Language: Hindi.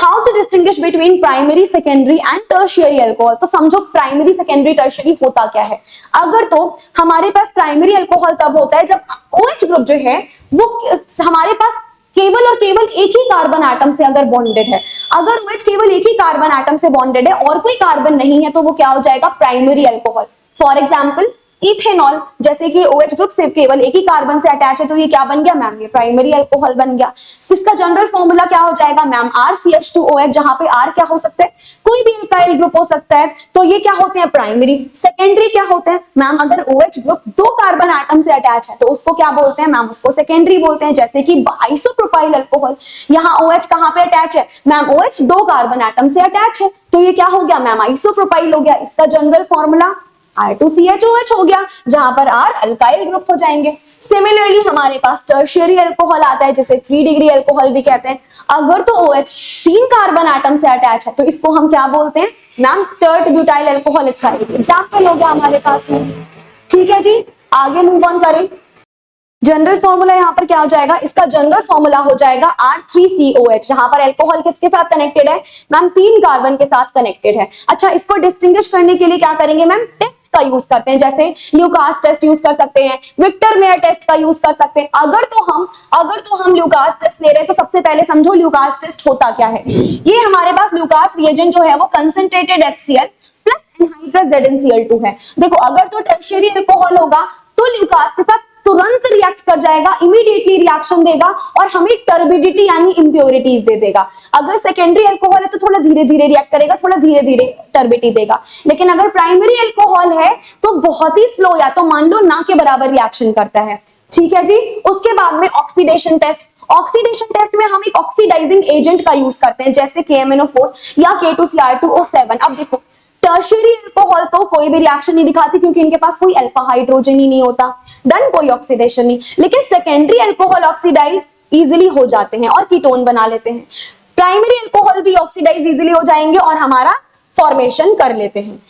How to distinguish between primary, secondary and tertiary alcohol. तो समझो प्राइमरी, सेकेंडरी, टर्शियरी होता क्या है। अगर तो हमारे पास प्राइमरी अल्कोहल तब होता है जब OH ग्रुप जो है वो हमारे पास केवल और केवल एक ही कार्बन एटम से अगर बॉन्डेड है। अगर OH केवल एक ही कार्बन एटम से बॉन्डेड है और कोई कार्बन नहीं है तो वो क्या हो जाएगा, primary alcohol. For example ethanol, जैसे कि OH ग्रुप से केवल एक ही कार्बन से अटैच है तो ये क्या बन गया मैम, ये प्राइमरी अल्कोहल बन गया। इसका जनरल फॉर्मूला क्या हो जाएगा मैम, RCH2OH, जहां पे R क्या हो सकता है, कोई भी अल्काइल ग्रुप हो सकता है, तो ये क्या होते हैं प्राइमरी। सेकेंडरी क्या होते हैं मैम, अगर OH ग्रुप दो कार्बन एटम से अटैच है तो उसको क्या बोलते हैं मैम, उसको सेकेंडरी बोलते हैं। जैसे कि आइसोप्रोपाइल अल्कोहल, यहाँ OH कहां पे अटैच है मैम, OH दो कार्बन एटम से अटैच है तो ये क्या हो गया मैम, आइसोप्रोपाइल हो गया। इसका जनरल फॉर्मूला R2CHOH हो गया, जहां पर R अल्काइल ग्रुप हो जाएंगे। सिमिलरली हमारे पास टर्शियरी अल्कोहल आता है, जिसे 3 डिग्री अल्कोहल भी कहते हैं। अगर तो OH 3 कार्बन एटम से अटैच है तो इसको हम क्या बोलते हैं मैम, टर्ट ब्यूटाइल अल्कोहल। इसका एक एग्जाम्पल हो गया हमारे पास में। ठीक है जी, आगे मूव ऑन करें। जनरल फॉर्मूला यहाँ पर क्या हो जाएगा, इसका जनरल फॉर्मूला हो जाएगा R3COH, जहां पर अल्कोहल किसके साथ कनेक्टेड है मैम, 3 कार्बन के साथ कनेक्टेड है। अच्छा, इसको डिस्टिंग्विश करने के लिए क्या करेंगे मैम, टेस्ट का यूज करते हैं। जैसे ल्यूकास टेस्ट यूज कर सकते हैं, विक्टर मेयर टेस्ट का यूज कर सकते हैं। अगर तो हम ल्यूकास टेस्ट ले रहे हैं तो सबसे पहले समझो ल्यूकास टेस्ट होता क्या है। ये हमारे पास ल्यूकास रिएजेंट जो है वो concentrated HCl plus anhydrous ZnCl2 है। देखो अगर तो टर्शियरी अल्कोहल होगा तो ल्यूकास के साथ तुरंत रिएक्ट कर जाएगा, इमीडिएटली रिएक्शन देगा और हमें टर्बिडिटी यानी इंप्योरिटीज दे देगा। अगर सेकेंडरी अल्कोहल है तो थोड़ा धीरे धीरे रिएक्ट करेगा, थोड़ा धीरे धीरे टर्बिडिटी देगा। लेकिन अगर प्राइमरी अल्कोहल है तो बहुत ही स्लो, या तो मान लो ना के बराबर रिएक्शन करता है। ठीक है जी। उसके बाद में ऑक्सीडेशन टेस्ट। ऑक्सीडेशन टेस्ट में हम एक ऑक्सीडाइजिंग एजेंट का यूज करते हैं, जैसे KMnO4 या K2Cr2O7। अब देखो टर्शियरी अल्कोहल तो कोई भी रिएक्शन नहीं दिखाती क्योंकि इनके पास कोई अल्फा हाइड्रोजन ही नहीं होता, डन, कोई ऑक्सीडेशन नहीं। लेकिन सेकेंडरी अल्कोहल ऑक्सीडाइज इजीली हो जाते हैं और कीटोन बना लेते हैं। प्राइमरी अल्कोहल भी ऑक्सीडाइज इजीली हो जाएंगे और हमारा फॉर्मेशन कर लेते हैं।